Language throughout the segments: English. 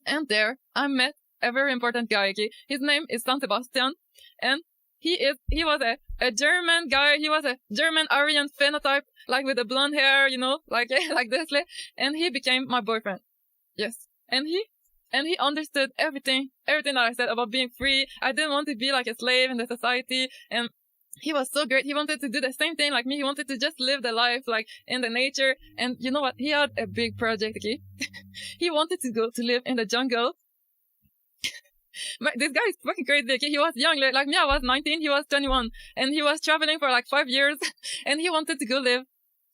And there, I met a very important guy, okay? His name is San Sebastian, and he was a German guy. He was a German Aryan phenotype, like with the blonde hair, you know, like, like this, and he became my boyfriend. Yes. And he understood everything that I said about being free. I didn't want to be like a slave in the society, and he was so great. He wanted to do the same thing like me. He wanted to just live the life like in the nature. And you know what? He had a big project, okay? He wanted to go to live in the jungle. This guy is fucking crazy, okay? He was young, like me. I was 19, he was 21, and he was traveling for like 5 years, and he wanted to go live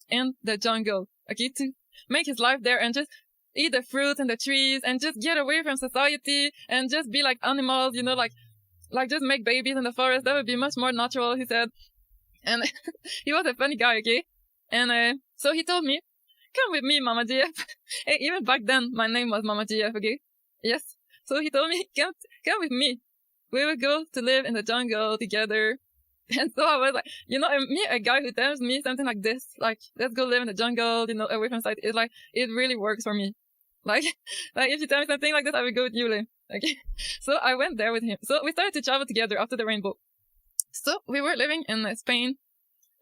in the jungle, okay, to make his life there and just eat the fruits and the trees and just get away from society and just be like animals, you know, like just make babies in the forest. That would be much more natural, he said. And he was a funny guy, okay? And so he told me, come with me, Mama GF. Hey, even back then, my name was Mama GF, okay? Yes. So he told me, come with me. We will go to live in the jungle together. And so I was like, you know, me, a guy who tells me something like this, like, let's go live in the jungle, you know, away from society, it's like, it really works for me. Like if you tell me something like this, I will go with you, okay? So I went there with him. So we started to travel together after the rainbow. So we were living in Spain.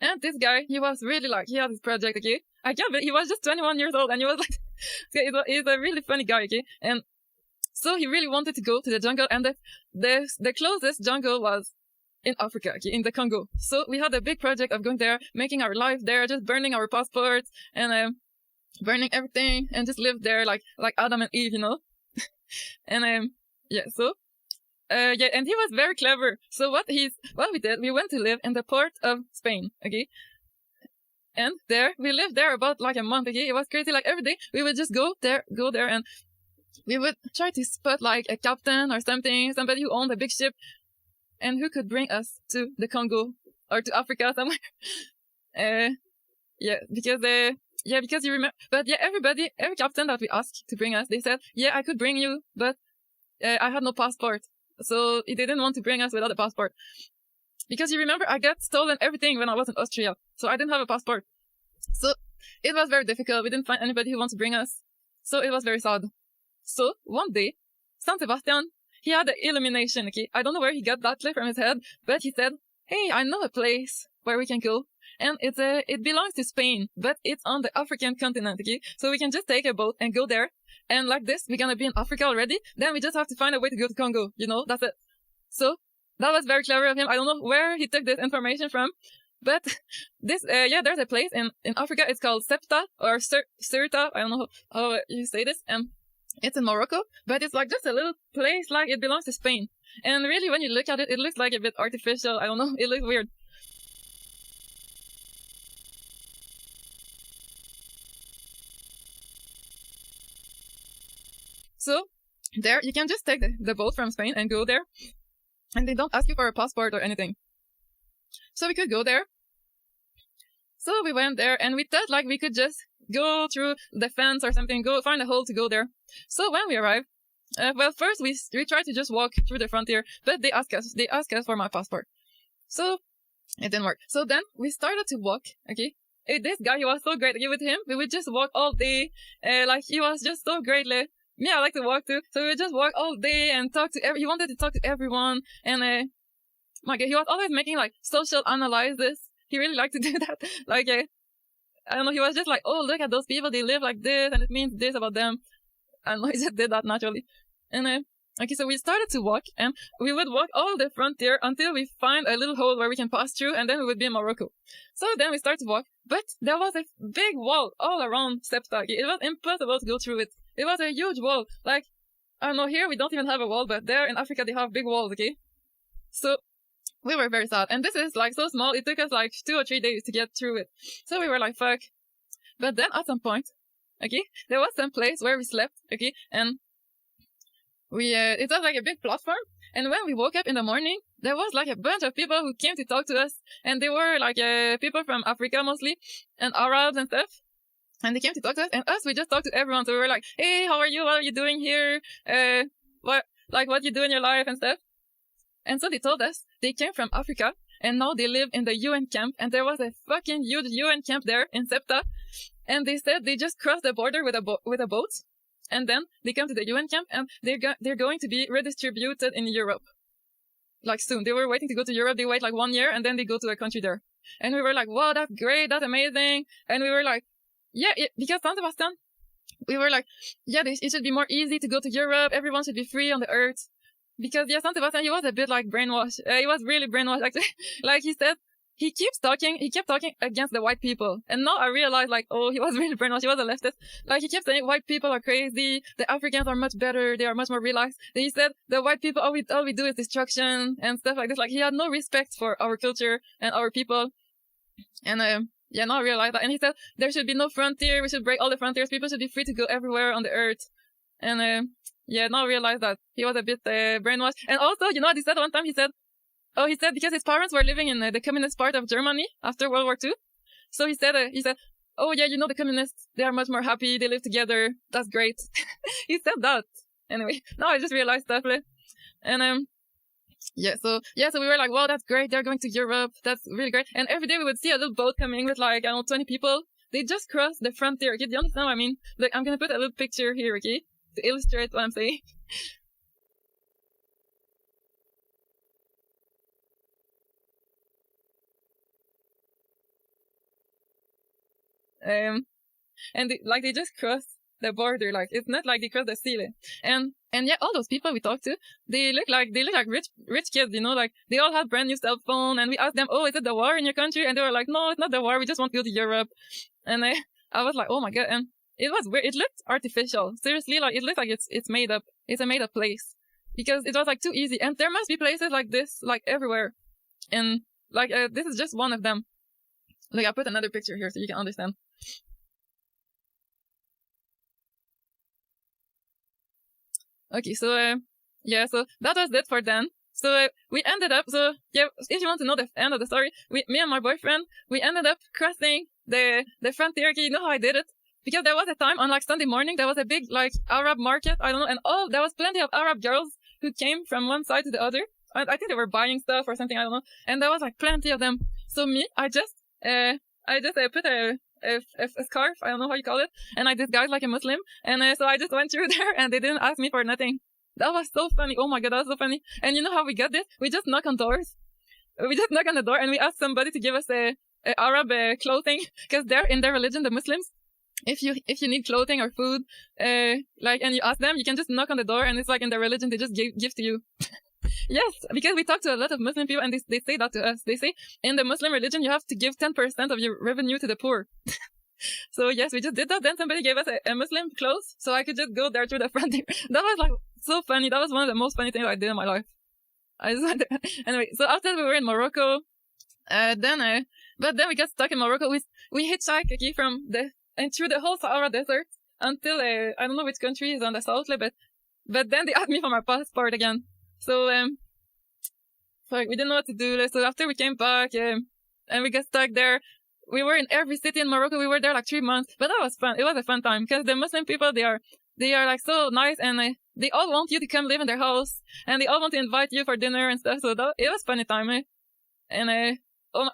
And this guy, he was really like, he had this project, okay? I can't believe he was just 21 years old and he was like, he's a really funny guy, okay? And so he really wanted to go to the jungle, and the closest jungle was in Africa, okay, in the Congo. So we had a big project of going there, making our life there, just burning our passports and burning everything and just live there like Adam and Eve, you know. And yeah, so yeah, and he was very clever. So what we did, we went to live in the port of Spain, okay. And there we lived there about like a month, okay. It was crazy. Like every day we would just go there, and we would try to spot like a captain or something, somebody who owned a big ship and who could bring us to the Congo or to Africa somewhere. Yeah, because you remember, but yeah, every captain that we asked to bring us, they said, yeah, I could bring you, but I had no passport. So they didn't want to bring us without a passport. Because you remember, I got stolen everything when I was in Austria. So I didn't have a passport. So it was very difficult. We didn't find anybody who wants to bring us. So it was very sad. So one day, San Sebastian, he had an illumination, okay? I don't know where he got that from his head, but he said, hey, I know a place where we can go. And it belongs to Spain, but it's on the African continent, okay? So we can just take a boat and go there. And like this, we're gonna be in Africa already. Then we just have to find a way to go to Congo, you know? That's it. So that was very clever of him. I don't know where he took this information from, but this, yeah, there's a place in Africa. It's called Septa or Sirta. I don't know how you say this. And it's in Morocco, but it's like just a little place, like it belongs to Spain. And really, when you look at it, it looks like a bit artificial. I don't know. It looks weird. So there, you can just take the boat from Spain and go there. And they don't ask you for a passport or anything. So we could go there. So we went there and we thought like we could just go through the fence or something, go find a hole to go there. So when we arrived, well, first we tried to just walk through the frontier, but they asked us for my passport. So it didn't work. So then we started to walk, okay? This guy, he was so great. Okay, with him, we would just walk all day. Like he was just so great. Me, I like to walk too. So we would just walk all day and talk to he wanted to talk to everyone. And my God, he was always making like social analysis. He really liked to do that. Like, I don't know, he was just like, oh, look at those people, they live like this, and it means this about them. I don't know, he just did that naturally. And okay, so we started to walk, and we would walk all the frontier until we find a little hole where we can pass through, and then we would be in Morocco. So then we started to walk, but there was a big wall all around Septa. It was impossible to go through it. It was a huge wall. Like, I don't know, here we don't even have a wall, but there in Africa they have big walls, okay? So we were very sad. And this is like so small, it took us like 2 or 3 days to get through it. So we were like, fuck. But then at some point, okay, there was some place where we slept, okay, and it was like a big platform. And when we woke up in the morning, there was like a bunch of people who came to talk to us. And they were like people from Africa mostly, and Arabs and stuff. And they came to talk to us, and we just talked to everyone. So we were like, hey, how are you? What are you doing here? What you do in your life and stuff. And so they told us they came from Africa, and now they live in the UN camp. And there was a fucking huge UN camp there in Septa. And they said they just crossed the border with a boat. and then they come to the UN camp, and they're going to be redistributed in Europe. Like soon. They were waiting to go to Europe. They wait like 1 year, and then they go to a country there. And we were like, wow, that's great. That's amazing. And we were like, yeah, because San Sebastian, we were like, yeah, it should be more easy to go to Europe. Everyone should be free on the earth. Because, yeah, San Sebastian, he was a bit like brainwashed. He was really brainwashed, actually. Like he said, he kept talking against the white people. And now I realized, like, oh, he was really brainwashed. He was a leftist. Like, he kept saying white people are crazy. The Africans are much better. They are much more relaxed. Then he said the white people, all we do is destruction and stuff like this. Like, he had no respect for our culture and our people. And, yeah, now I realize that. And he said there should be no frontier. We should break all the frontiers. People should be free to go everywhere on the earth. And, yeah, now I realize that he was a bit, brainwashed. And also, you know what he said one time? He said because his parents were living in the communist part of Germany after World War II. So he said, oh yeah, you know, the communists, they are much more happy. They live together. That's great. He said that. Anyway, now I just realized that. And, so we were like, wow, that's great. They're going to Europe. That's really great. And every day we would see a little boat coming with like, I don't know, 20 people. They just crossed the frontier. Okay, do you understand what I mean? Like, I'm going to put a little picture here, okay, to illustrate what I'm saying. And they just cross the border. Like, it's not like they cross the sea. And yeah, all those people we talked to, they look like rich kids, you know, like they all had brand new cell phone. And we asked them, oh, is it the war in your country? And they were like, no, it's not the war. We just want to go to Europe. And I was like, oh my God. And it was weird. It looked artificial. Seriously, like it looked like it's made up. It's a made up place because it was like too easy. And there must be places like this, like everywhere. And like, this is just one of them. Like, I put another picture here so you can understand. Okay, so, yeah, so that was it for then. So, we ended up, so, yeah, if you want to know the end of the story, me and my boyfriend, we ended up crossing the frontier. Okay, you know how I did it? Because there was a time on like Sunday morning, there was a big like Arab market, I don't know, and there was plenty of Arab girls who came from one side to the other. I think they were buying stuff or something, I don't know. And there was like plenty of them. So me, I just put a scarf, I don't know how you call it, and I disguised like a Muslim, and so I just went through there, and they didn't ask me for nothing. That was so funny. Oh my God, that was so funny. And you know how we got this? We just knock on doors. We just knock on the door, and we ask somebody to give us a Arab clothing, because they're in their religion, the Muslims. If you need clothing or food, and you ask them, you can just knock on the door, and it's like in their religion, they just give to you. Yes, because we talk to a lot of Muslim people, and they say that to us. They say in the Muslim religion, you have to give 10% of your revenue to the poor. So yes, we just did that. Then somebody gave us a Muslim clothes, so I could just go there through the front. That was like so funny. That was one of the most funny things I did in my life. I just went there. Anyway, so after we were in Morocco, but then we got stuck in Morocco. We hitchhiked through the whole Sahara Desert until I don't know which country is on the south, but then they asked me for my passport again. So we didn't know what to do. So after we came back, and we got stuck there. We were in every city in Morocco. We were there like 3 months, but that was fun. It was a fun time because the Muslim people, they are like so nice, and they all want you to come live in their house, and they all want to invite you for dinner and stuff. So it was funny time. And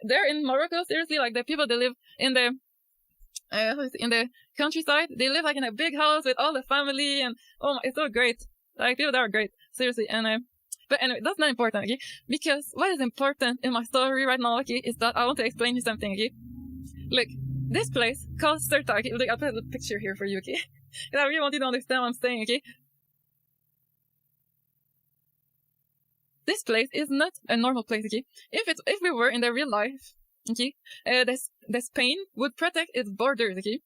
there in Morocco, seriously, like the people, they live in the countryside. They live like in a big house with all the family, and it's so great. Like people that are great, seriously. And but anyway, that's not important, okay? Because what is important in my story right now, okay, is that I want to explain you something, okay? Look, this place called Sirta, okay? Look, I'll put a picture here for you, okay? Because I really want you to understand what I'm saying, okay? This place is not a normal place, okay? If we were in the real life, okay, the Spain would protect its borders, okay?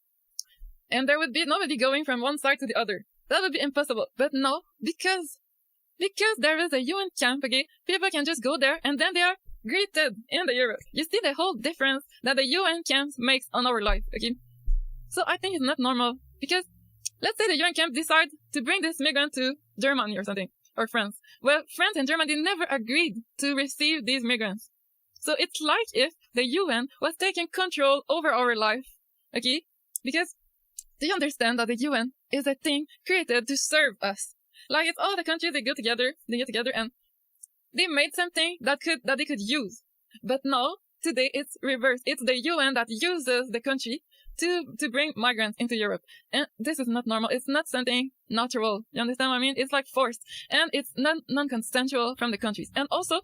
And there would be nobody going from one side to the other. That would be impossible. But no, because there is a UN camp, okay, people can just go there, and then they are greeted in the Europe. You see the whole difference that the UN camp makes on our life, okay? So I think it's not normal, because let's say the UN camp decide to bring this migrant to Germany or something, or France. Well, France and Germany never agreed to receive these migrants. So it's like if the UN was taking control over our life, okay? Because do you understand that the UN is a thing created to serve us? Like, it's all the countries, they get together, and they made something that they could use. But now, today, it's reversed. It's the UN that uses the country to bring migrants into Europe. And this is not normal. It's not something natural. You understand what I mean? It's like forced, and it's non-consensual from the countries. And also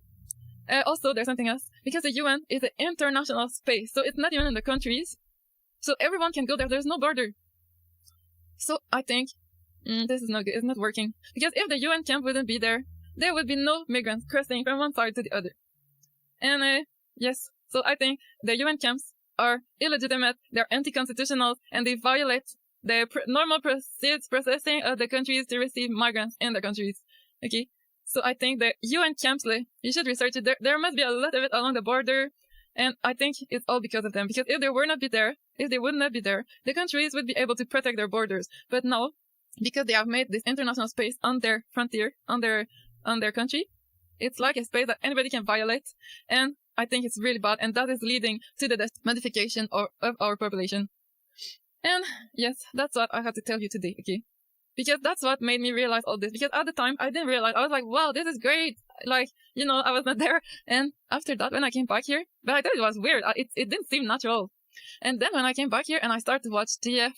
there's something else, because the UN is an international space, so it's not even in the countries. So everyone can go there. There's no border. So I think this is not good. It's not working, because if the UN camp wouldn't be there, there would be no migrants crossing from one side to the other. And yes, so I think the UN camps are illegitimate, they're anti-constitutional, and they violate the normal processing of the countries to receive migrants in their countries. Okay, so I think the UN camps, you should research it. There must be a lot of it along the border, and I think it's all because of them. Because if they would not be there, the countries would be able to protect their borders. But now, because they have made this international space on their frontier, on their country, it's like a space that anybody can violate, and I think it's really bad, and that is leading to the modification of our population. And yes, that's what I have to tell you today, okay? Because that's what made me realize all this. Because at the time, I didn't realize. I was like, wow, this is great. Like, I was not there. And after that, when I came back here, but I thought it was weird. It didn't seem natural. And then when I came back here and I started to watch GF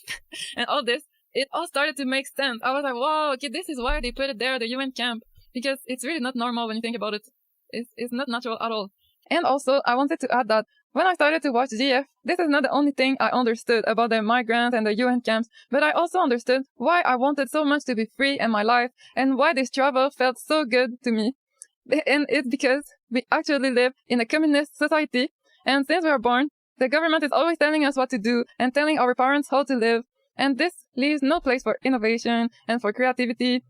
and all this, it all started to make sense. I was like, wow, okay, this is why they put it there, the UN camp. Because it's really not normal when you think about it. It's not natural at all. And also, I wanted to add that when I started to watch GF, this is not the only thing I understood about the migrants and the UN camps, but I also understood why I wanted so much to be free in my life and why this travel felt so good to me. And it's because we actually live in a communist society, and since we are born, the government is always telling us what to do and telling our parents how to live, and this leaves no place for innovation and for creativity.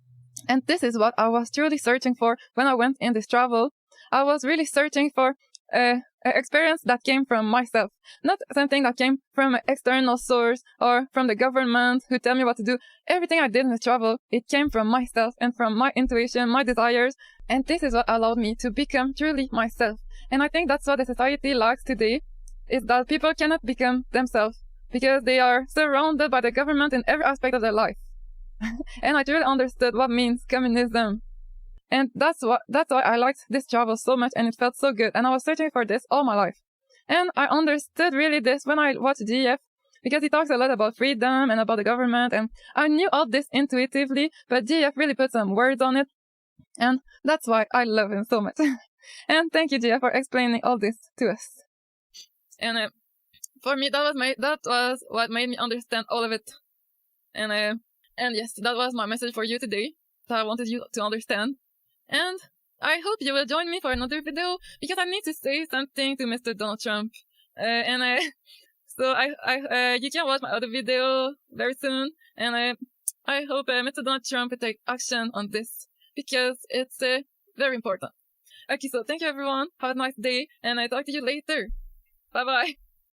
And this is what I was truly searching for when I went in this travel. I was really searching for an experience that came from myself, not something that came from an external source or from the government who tell me what to do. Everything I did in the travel, it came from myself and from my intuition, my desires, and this is what allowed me to become truly myself. And I think that's what the society lacks today, is that people cannot become themselves because they are surrounded by the government in every aspect of their life. And I truly understood what means communism. And that's why I liked this travel so much, and it felt so good. And I was searching for this all my life. And I understood really this when I watched GF, because he talks a lot about freedom and about the government. And I knew all this intuitively, but GF really put some words on it. And that's why I love him so much. And thank you, GF, for explaining all this to us. And for me, that was what made me understand all of it. And yes, that was my message for you today, that I wanted you to understand. And I hope you will join me for another video, because I need to say something to Mr. Donald Trump. So you can watch my other video very soon. And I hope Mr. Donald Trump will take action on this, because it's very important. Okay, so thank you everyone. Have a nice day, and I'll talk to you later. Bye bye.